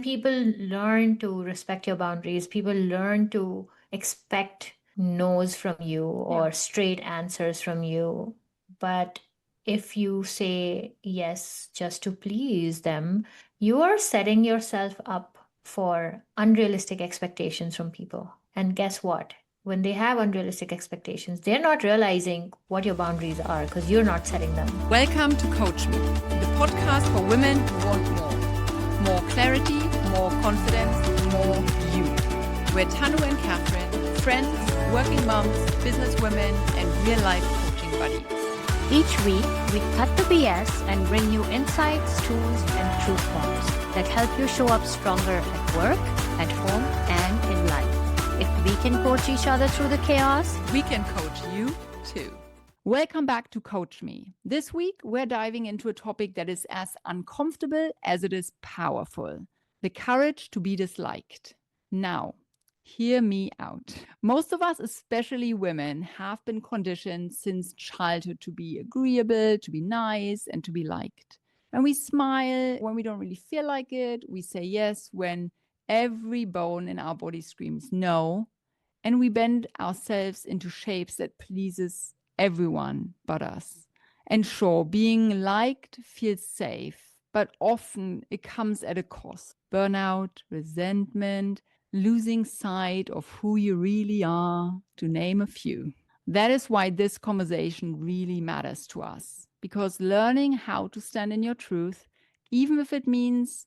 People learn to respect your boundaries. People learn to expect no's from you Yeah. or straight answers from you. But if you say yes just to please them, you are setting yourself up for unrealistic expectations from people. And guess what? When they have unrealistic expectations, they're not realizing what your boundaries are because you're not setting them. Welcome to Coach Me, the podcast for women who want more. More clarity, more confidence, more you. We're Tanu and Catherine, friends, working moms, business women, and real-life coaching buddies. Each week, we cut the BS and bring you insights, tools, and truth bombs that help you show up stronger at work, at home, and in life. If we can coach each other through the chaos, we can coach you too. Welcome back to Coach Me. This week, we're diving into a topic that is as uncomfortable as it is powerful: the courage to be disliked. Now, hear me out. Most of us, especially women, have been conditioned since childhood to be agreeable, to be nice, and to be liked. And we smile when we don't really feel like it. We say yes when every bone in our body screams no. And we bend ourselves into shapes that pleases everyone but us. And sure, being liked feels safe, but often it comes at a cost. Burnout, resentment, losing sight of who you really are, to name a few. That is why this conversation really matters to us, because learning how to stand in your truth, even if it means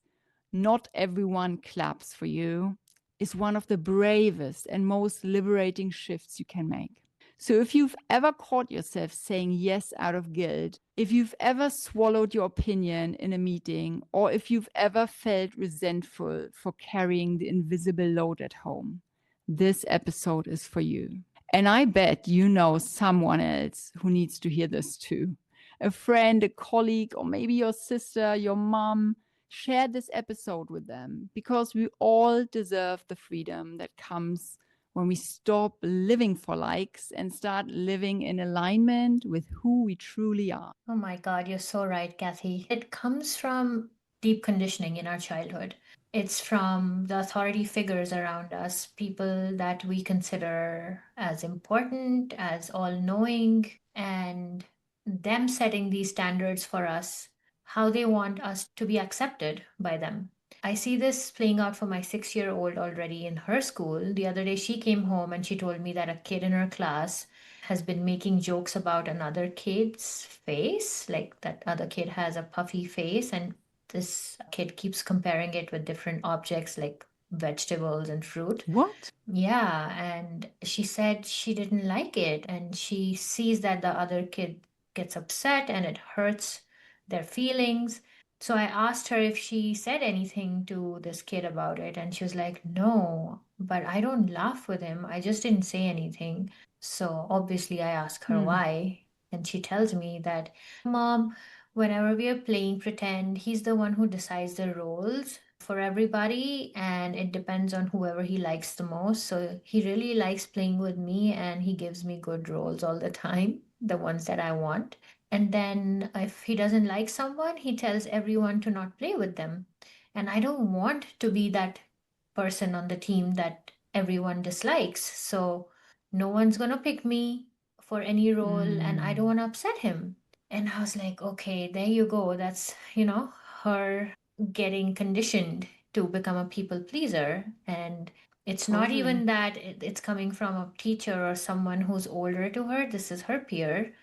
not everyone claps for you, is one of the bravest and most liberating shifts you can make. So if you've ever caught yourself saying yes out of guilt, if you've ever swallowed your opinion in a meeting, or if you've ever felt resentful for carrying the invisible load at home, this episode is for you. And I bet you know someone else who needs to hear this too. A friend, a colleague, or maybe your sister, your mom. Share this episode with them, because we all deserve the freedom that comes when we stop living for likes and start living in alignment with who we truly are. Oh my God, you're so right, Kathy. It comes from deep conditioning in our childhood. It's from the authority figures around us, people that we consider as important, as all knowing, and them setting these standards for us, how they want us to be accepted by them. I see this playing out for my 6-year-old already in her school. The other day, she came home and she told me that a kid in her class has been making jokes about another kid's face, like that other kid has a puffy face, and this kid keeps comparing it with different objects like vegetables and fruit. What? Yeah, and she said she didn't like it, and she sees that the other kid gets upset and it hurts their feelings. So I asked her if she said anything to this kid about it, and she was like, "No, but I don't laugh with him. I just didn't say anything." So obviously, I ask her why, and she tells me that, "Mom, whenever we are playing pretend, he's the one who decides the roles for everybody, and it depends on whoever he likes the most. So he really likes playing with me, and he gives me good roles all the time, the ones that I want. And then if he doesn't like someone, he tells everyone to not play with them. And I don't want to be that person on the team that everyone dislikes. So no one's going to pick me for any role, and I don't want to upset him." And I was like, okay, there you go. That's, her getting conditioned to become a people pleaser. And it's not Totally. even that it's coming from a teacher or someone who's older to her. This is her peer,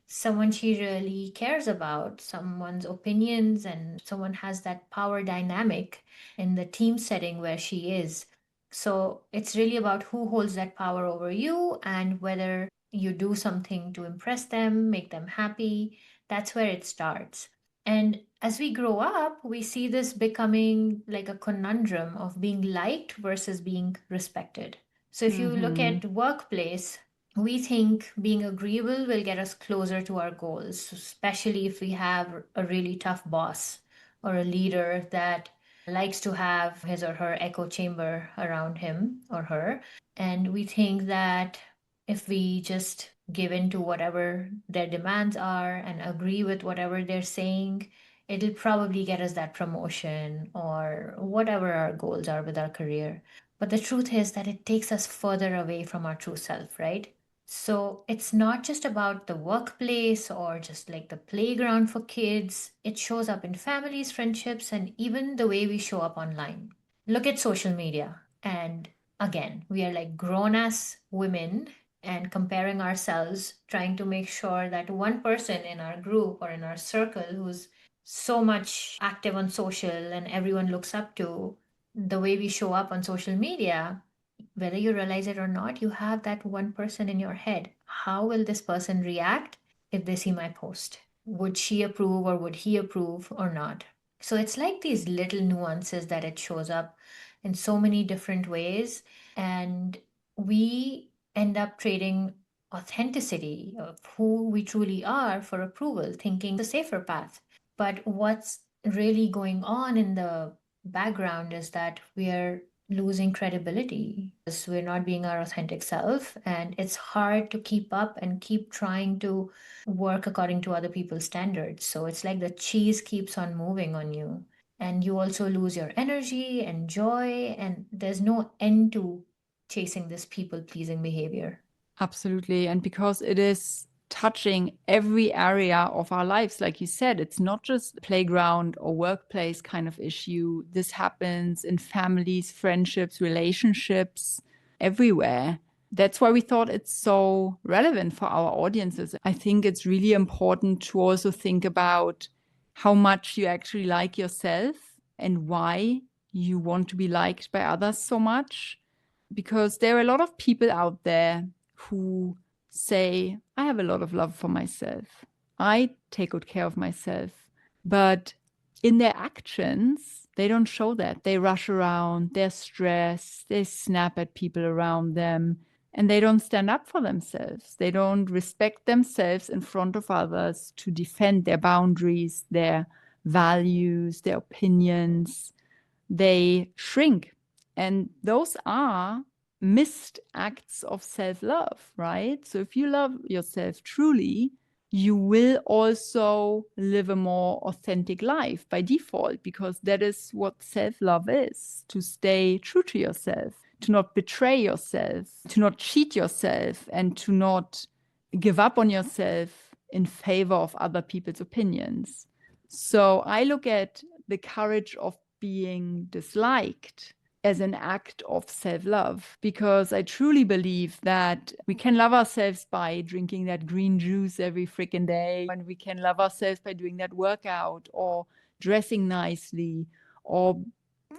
someone she really cares about, someone's opinions, and someone has that power dynamic in the team setting where she is. So it's really about who holds that power over you and whether you do something to impress them, make them happy. That's where it starts. And as we grow up, we see this becoming like a conundrum of being liked versus being respected. So if you look at workplace, we think being agreeable will get us closer to our goals, especially if we have a really tough boss or a leader that likes to have his or her echo chamber around him or her. And we think that if we just give in to whatever their demands are and agree with whatever they're saying, it'll probably get us that promotion or whatever our goals are with our career. But the truth is that it takes us further away from our true self, right? So it's not just about the workplace or just like the playground for kids. It shows up in families, friendships, and even the way we show up online. Look at social media. And again, we are like grown ass women and comparing ourselves, trying to make sure that one person in our group or in our circle who's so much active on social and everyone looks up to the way we show up on social media, whether you realize it or not, you have that one person in your head. How will this person react if they see my post? Would she approve or would he approve or not? So it's like these little nuances that it shows up in so many different ways. And we end up trading authenticity of who we truly are for approval, thinking the safer path. But what's really going on in the background is that we are losing credibility. We're not being our authentic self, and it's hard to keep up and keep trying to work according to other people's standards. So it's like the cheese keeps on moving on you, and you also lose your energy and joy, and there's no end to chasing this people pleasing behavior. Absolutely. And because it is touching every area of our lives, like you said, it's not just playground or workplace kind of issue. This happens in families, friendships, relationships, everywhere. That's why we thought it's so relevant for our audiences. I think it's really important to also think about how much you actually like yourself and why you want to be liked by others so much. Because there are a lot of people out there who say, I have a lot of love for myself. I take good care of myself. But in their actions, they don't show that. They rush around, they're stressed, they snap at people around them, and they don't stand up for themselves. They don't respect themselves in front of others to defend their boundaries, their values, their opinions. They shrink. And those are missed acts of self-love, right? So if you love yourself truly, you will also live a more authentic life by default, because that is what self-love is, to stay true to yourself, to not betray yourself, to not cheat yourself, and to not give up on yourself in favor of other people's opinions. So I look at the courage of being disliked as an act of self-love, because I truly believe that we can love ourselves by drinking that green juice every freaking day, and we can love ourselves by doing that workout or dressing nicely or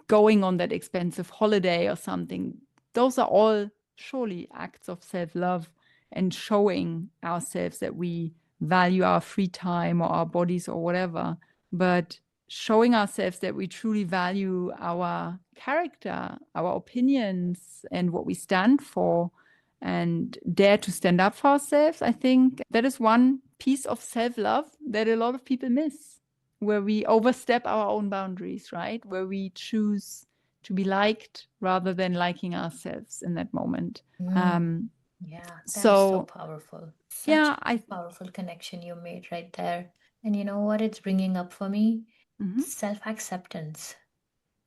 going on that expensive holiday or something. Those are all surely acts of self-love and showing ourselves that we value our free time or our bodies or whatever. But showing ourselves that we truly value our character, our opinions, and what we stand for, and dare to stand up for ourselves, I think that is one piece of self-love that a lot of people miss, where we overstep our own boundaries, right? Where we choose to be liked rather than liking ourselves in that moment. Yeah, that is so So powerful. Such yeah, a powerful connection you made right there. And you know what it's bringing up for me? Self-acceptance.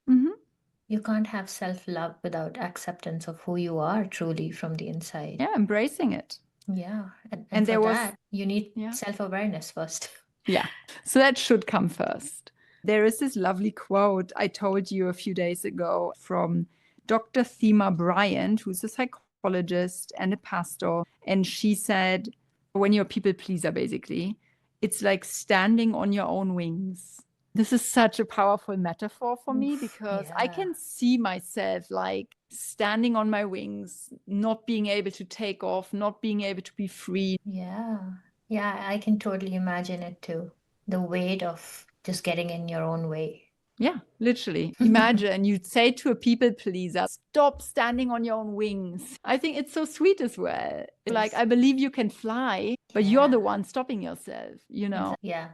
You can't have self-love without acceptance of who you are truly from the inside. yeah, embracing it. Yeah, and And for there was- that, you need Yeah. self-awareness first. Yeah. So that should come first. There is this lovely quote I told you a few days ago from Dr. Thema Bryant, who's a psychologist and a pastor. And she said, when you're a people pleaser, basically, it's like standing on your own wings. This is such a powerful metaphor for me, because I yeah. can see myself like standing on my wings, not being able to take off, not being able to be free. Yeah. Yeah, I can totally imagine it too. The weight of just getting in your own way. Yeah, literally. Imagine you'd say to a people pleaser, stop standing on your own wings. I think it's so sweet as well. Like, I believe you can fly, but you're the one stopping yourself, you know? Yeah.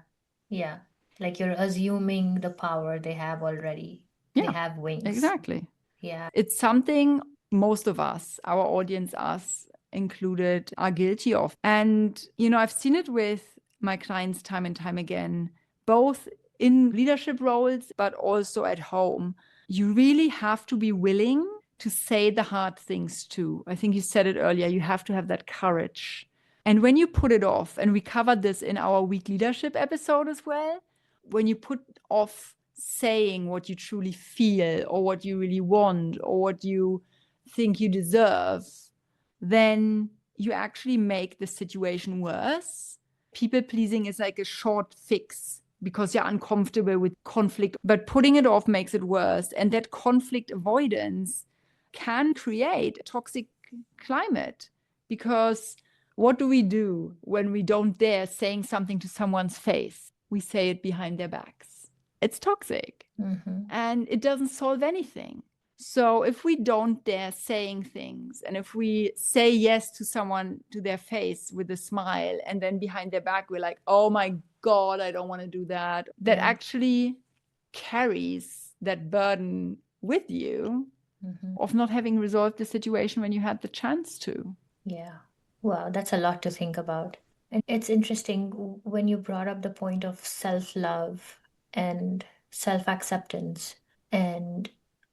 Yeah. Like you're assuming the power they have already. They Yeah, have wings. exactly. Yeah. It's something most of us, our audience, us included, are guilty of. And, you know, I've seen it with my clients time and time again, both in leadership roles, but also at home. You really have to be willing to say the hard things too. I think you said it earlier. You have to have that courage. And when you put it off, and we covered this in our week leadership episode as well, when you put off saying what you truly feel or what you really want or what you think you deserve, then you actually make the situation worse. People pleasing is like a short fix because you're uncomfortable with conflict, but putting it off makes it worse. And that conflict avoidance can create a toxic climate, because what do we do when we don't dare saying something to someone's face? We say it behind their backs. It's toxic. And it doesn't solve anything. So if we don't dare saying things, and if we say yes to someone to their face with a smile, and then behind their back we're like, oh my God, I don't want to do that, that actually carries that burden with you of not having resolved the situation when you had the chance to. Yeah. Wow, that's a lot to think about. And it's interesting when you brought up the point of self-love and self-acceptance. And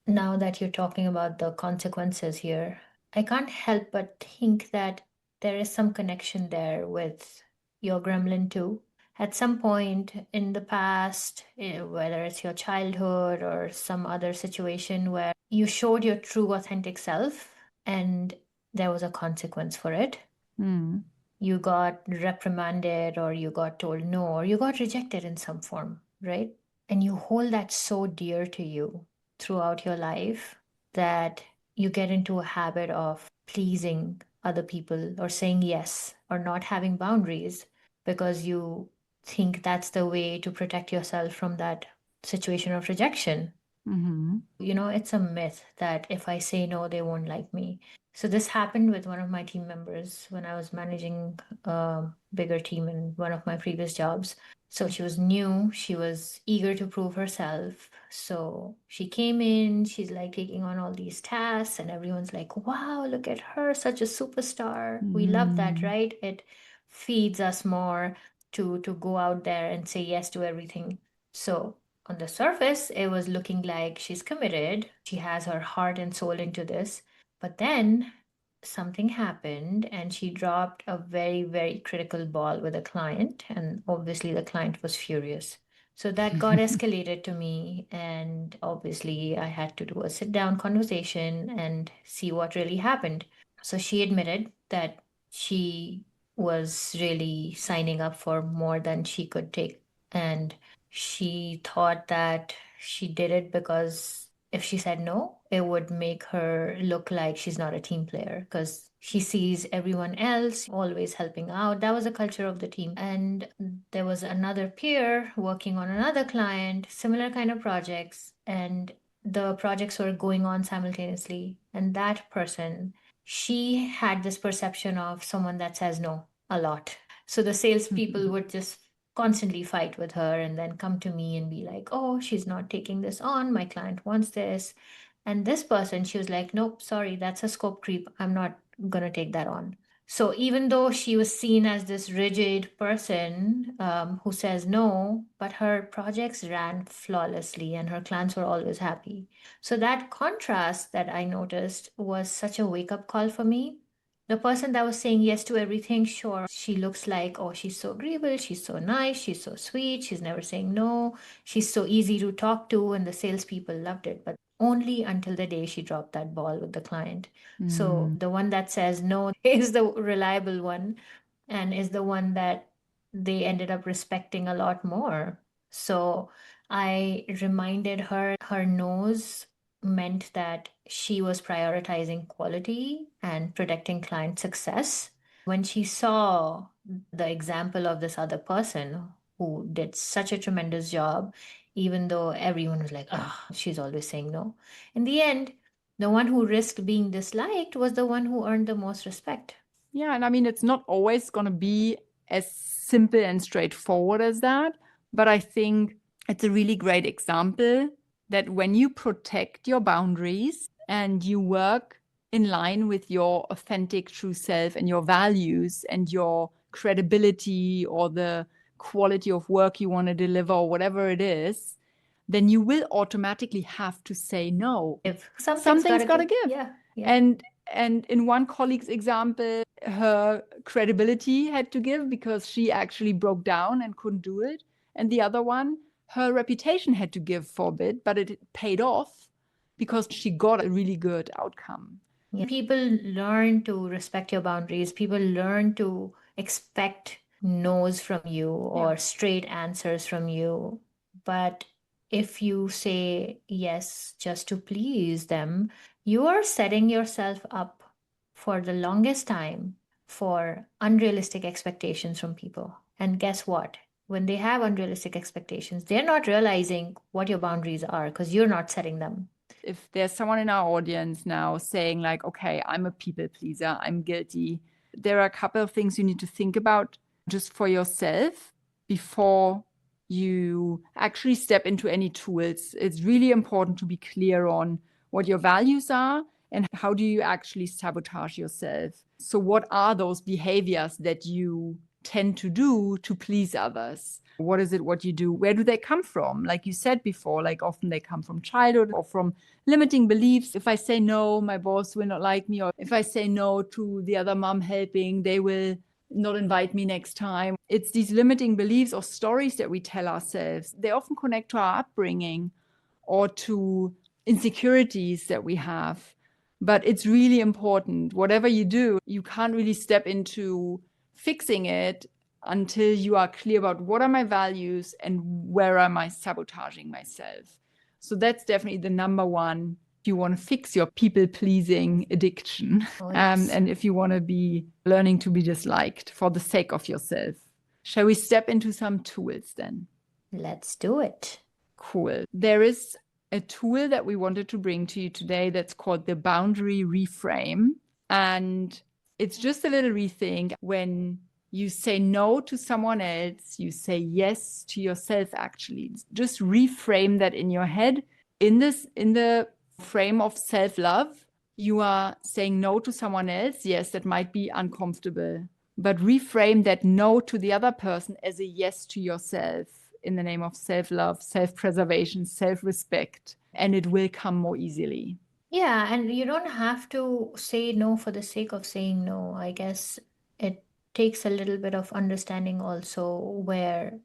now that you're talking about the consequences here, I can't help but think that there is some connection there with your gremlin too. At some point in the past, whether it's your childhood or some other situation where you showed your true, authentic self and there was a consequence for it. You got reprimanded, or you got told no, or you got rejected in some form, right? And you hold that so dear to you throughout your life that you get into a habit of pleasing other people or saying yes or not having boundaries because you think that's the way to protect yourself from that situation of rejection. You know, it's a myth that if I say no, they won't like me. So this happened with one of my team members when I was managing a bigger team in one of my previous jobs. So she was new, she was eager to prove herself. So she came in, she's like taking on all these tasks, and everyone's like, wow, look at her, such a superstar. We love that, right? It feeds us more to go out there and say yes to everything. So on the surface, it was looking like she's committed. She has her heart and soul into this. But then something happened and she dropped a very, very critical ball with a client. And obviously, the client was furious. So that got escalated to me. And obviously, I had to do a sit down conversation and see what really happened. So she admitted that she was really signing up for more than she could take. And she thought that she did it because if she said no, it would make her look like she's not a team player because she sees everyone else always helping out. That was a culture of the team. And there was another peer working on another client, similar kind of projects, and the projects were going on simultaneously. And that person, she had this perception of someone that says no a lot. So the salespeople would just constantly fight with her and then come to me and be like, oh, she's not taking this on. My client wants this. And this person, she was like, nope, sorry, that's a scope creep. I'm not going to take that on. So even though she was seen as this rigid person who says no, but her projects ran flawlessly and her clients were always happy. So that contrast that I noticed was such a wake-up call for me. The person that was saying yes to everything, sure, she looks like, oh, she's so agreeable, she's so nice, she's so sweet, she's never saying no, she's so easy to talk to, and the salespeople loved it. But only until the day she dropped that ball with the client. So the one that says no is the reliable one and is the one that they ended up respecting a lot more. So I reminded her her no's meant that she was prioritizing quality and protecting client success. When she saw the example of this other person who did such a tremendous job, even though everyone was like, oh, she's always saying no. In the end, the one who risked being disliked was the one who earned the most respect. Yeah, and I mean, it's not always going to be as simple and straightforward as that, but I think it's a really great example that when you protect your boundaries and you work in line with your authentic true self and your values and your credibility or the quality of work you want to deliver or whatever it is, then you will automatically have to say no. If Something's got to give. Yeah. And in one colleague's example, her credibility had to give because she actually broke down and couldn't do it. And the other one, her reputation had to give for a bit, but it paid off because she got a really good outcome. Yeah. People learn to respect your boundaries. People learn to expect no's from you or straight answers from you. But if you say yes just to please them, you are setting yourself up for the longest time for unrealistic expectations from people. And guess what? When they have unrealistic expectations, they're not realizing what your boundaries are because you're not setting them. If there's someone in our audience now saying like, okay, I'm a people pleaser, I'm guilty, there are a couple of things you need to think about just for yourself before you actually step into any tools. It's really important to be clear on what your values are and how do you actually sabotage yourself. So what are those behaviors that you tend to do to please others? What is it what you do? Where do they come from? Like you said before, like often they come from childhood or from limiting beliefs. If I say no, my boss will not like me. Or if I say no to the other mom helping, they will not invite me next time. It's these limiting beliefs or stories that we tell ourselves. They often connect to our upbringing or to insecurities that we have. But it's really important. Whatever you do, you can't really step into fixing it until you are clear about what are my values and where am I sabotaging myself. So that's definitely the number one if you want to fix your people-pleasing addiction. And if you want to be learning to be disliked for the sake of yourself. Shall we step into some tools then? Let's do it. Cool. There is a tool that we wanted to bring to you today that's called the boundary reframe. And it's just a little rethink. When you say no to someone else, you say yes to yourself, actually. Just reframe that in your head. In the frame of self-love, you are saying no to someone else. Yes, that might be uncomfortable, but reframe that no to the other person as a yes to yourself in the name of self-love, self-preservation, self-respect, and it will come more easily. Yeah, and you don't have to say no for the sake of saying no. I guess it takes a little bit of understanding also where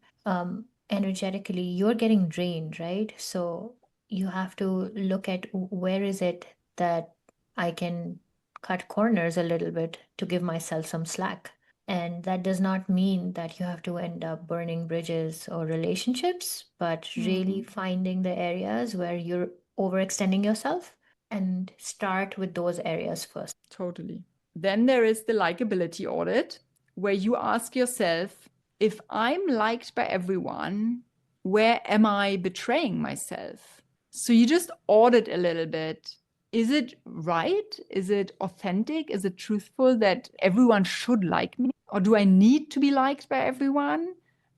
energetically you're getting drained, right? So you have to look at where is it that I can cut corners a little bit to give myself some slack. And that does not mean that you have to end up burning bridges or relationships, but really finding the areas where you're overextending yourself and start with those areas first. Totally. Then there is the likability audit, where you ask yourself, if I'm liked by everyone, where am I betraying myself? So you just audit a little bit. Is it right? Is it authentic? Is it truthful that everyone should like me? Or do I need to be liked by everyone?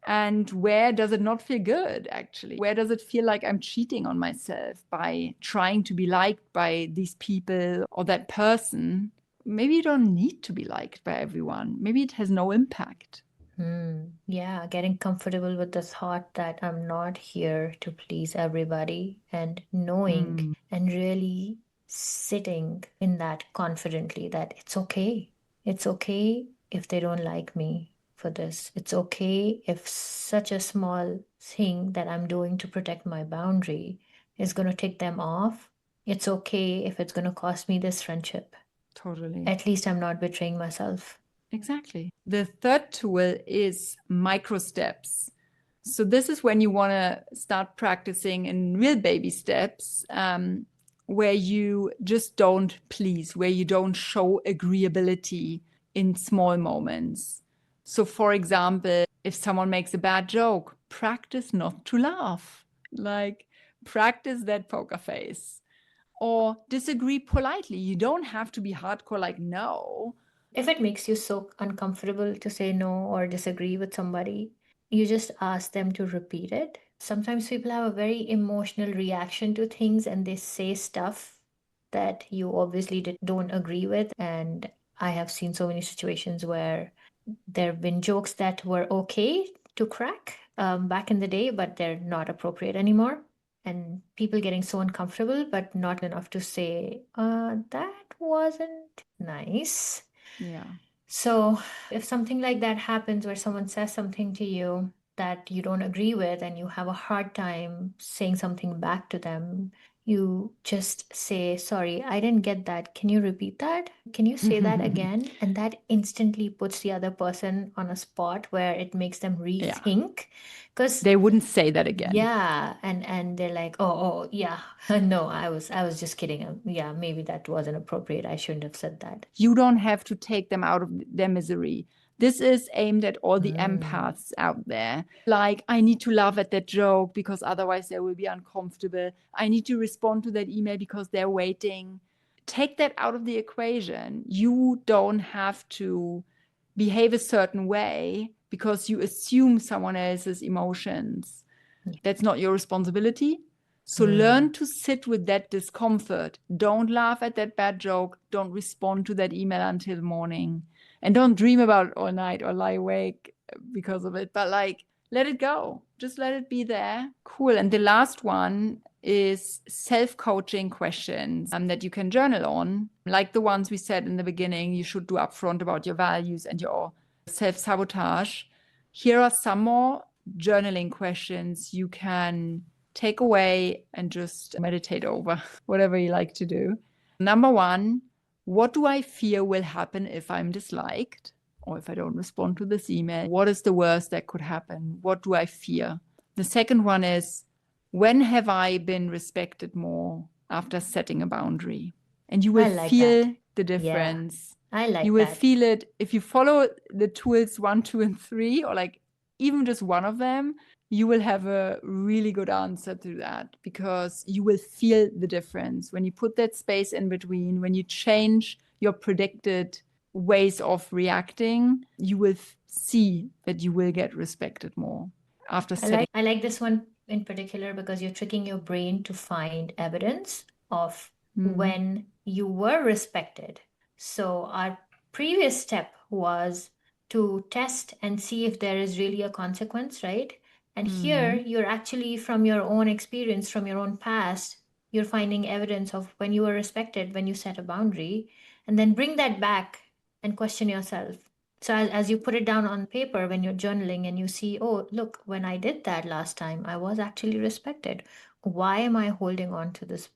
And where does it not feel good, actually? Where does it feel like I'm cheating on myself by trying to be liked by these people or that person? Maybe you don't need to be liked by everyone. Maybe it has no impact. Yeah, getting comfortable with the thought that I'm not here to please everybody and knowing and really sitting in that confidently that it's okay. It's okay if they don't like me for this. It's okay if such a small thing that I'm doing to protect my boundary is going to take them off. It's okay if it's going to cost me this friendship. Totally. At least I'm not betraying myself. Exactly. The third tool is micro steps. So this is when you want to start practicing in real baby steps, where you just don't please, where you don't show agreeability in small moments. So for example, if someone makes a bad joke, practice not to laugh. Like practice that poker face. Or disagree politely. You don't have to be hardcore like no. If it makes you so uncomfortable to say no or disagree with somebody, you just ask them to repeat it. Sometimes people have a very emotional reaction to things and they say stuff that you obviously don't agree with. And I have seen so many situations where there have been jokes that were okay to crack back in the day, but they're not appropriate anymore. And people getting so uncomfortable, but not enough to say, that wasn't nice. Yeah. So if something like that happens where someone says something to you that you don't agree with and you have a hard time saying something back to them, you just say, sorry, I didn't get that. Can you repeat that? Can you say that again? And that instantly puts the other person on a spot where it makes them rethink. Because they wouldn't say that again. Yeah, and they're like, oh, yeah, no, I was just kidding. Yeah, maybe that wasn't appropriate. I shouldn't have said that. You don't have to take them out of their misery. This is aimed at all the empaths out there. Like, I need to laugh at that joke because otherwise they will be uncomfortable. I need to respond to that email because they're waiting. Take that out of the equation. You don't have to behave a certain way because you assume someone else's emotions. That's not your responsibility. So learn to sit with that discomfort. Don't laugh at that bad joke. Don't respond to that email until morning. And don't dream about it all night or lie awake because of it. But like, let it go. Just let it be there. Cool. And the last one is self-coaching questions that you can journal on. Like the ones we said in the beginning, you should do upfront about your values and your self-sabotage. Here are some more journaling questions you can take away and just meditate over, whatever you like to do. Number one, what do I fear will happen if I'm disliked or if I don't respond to this email? What is the worst that could happen? What do I fear? The second one is, when have I been respected more after setting a boundary? And you will feel the difference. Yeah, I like that. You will feel it if you follow the tools 1, 2, and 3, or like even just one of them, you will have a really good answer to that because you will feel the difference. When you put that space in between, when you change your predicted ways of reacting, you will see that you will get respected more after setting. I like this one in particular because you're tricking your brain to find evidence of when you were respected. So our previous step was to test and see if there is really a consequence, right? And here you're actually, from your own experience, from your own past, you're finding evidence of when you were respected, when you set a boundary, and then bring that back and question yourself. So as you put it down on paper when you're journaling and you see, oh, look, when I did that last time, I was actually respected. Why am I holding on to this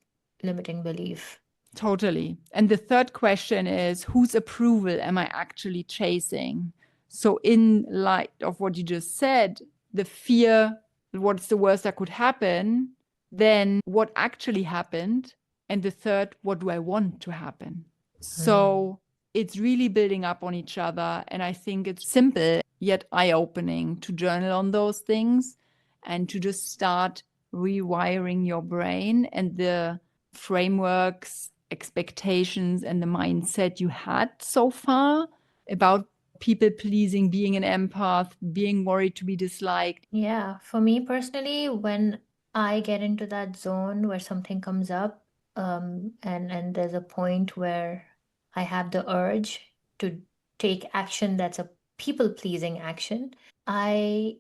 limiting belief? Totally. And the third question is, whose approval am I actually chasing? So in light of what you just said, the fear, what's the worst that could happen, then what actually happened, and the third, what do I want to happen? So it's really building up on each other. And I think it's simple yet eye-opening to journal on those things and to just start rewiring your brain and the frameworks, expectations, and the mindset you had so far about people pleasing, being an empath, being worried to be disliked. Yeah, for me personally, when I get into that zone where something comes up, and there's a point where I have the urge to take action that's a people-pleasing action, I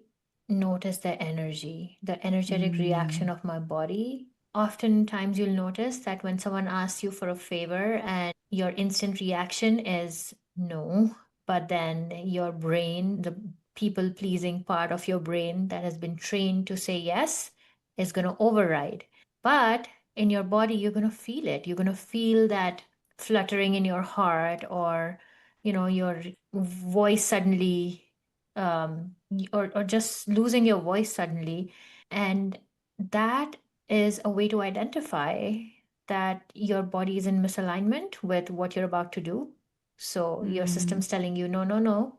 notice the energy, the energetic reaction of my body. Oftentimes you'll notice that when someone asks you for a favor and your instant reaction is no, but then your brain, the people-pleasing part of your brain that has been trained to say yes, is going to override. But in your body, you're going to feel it. You're going to feel that fluttering in your heart, or, your voice suddenly, or just losing your voice suddenly. And that is a way to identify that your body is in misalignment with what you're about to do. So your system's telling you, no, no, no,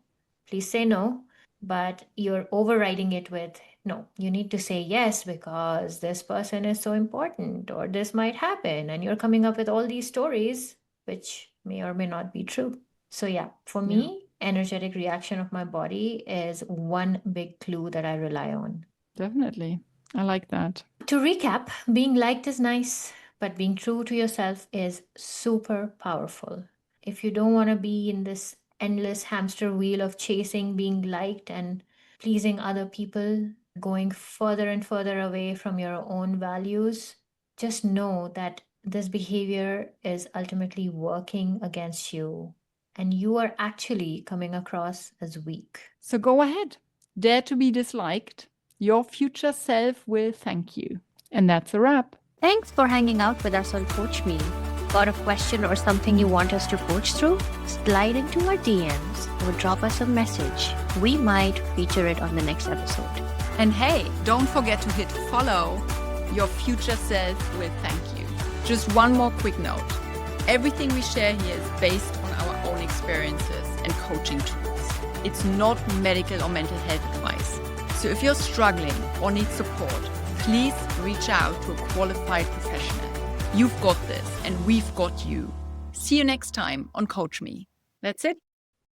please say no. But you're overriding it with, no, you need to say yes because this person is so important or this might happen. And you're coming up with all these stories, which may or may not be true. So yeah, for me, energetic reaction of my body is one big clue that I rely on. Definitely. I like that. To recap, being liked is nice, but being true to yourself is super powerful. If you don't want to be in this endless hamster wheel of chasing, being liked, and pleasing other people, going further and further away from your own values, just know that this behavior is ultimately working against you and you are actually coming across as weak. So go ahead, dare to be disliked. Your future self will thank you. And that's a wrap. Thanks for hanging out with us on Coach Me. Got a question or something you want us to coach through? Slide into our DMs or drop us a message. We might feature it on the next episode. And hey, don't forget to hit follow. Your future self will thank you. Just one more quick note. Everything we share here is based on our own experiences and coaching tools. It's not medical or mental health advice. So if you're struggling or need support, please reach out to a qualified professional. You've got this and we've got you. See you next time on Coach Me. That's it.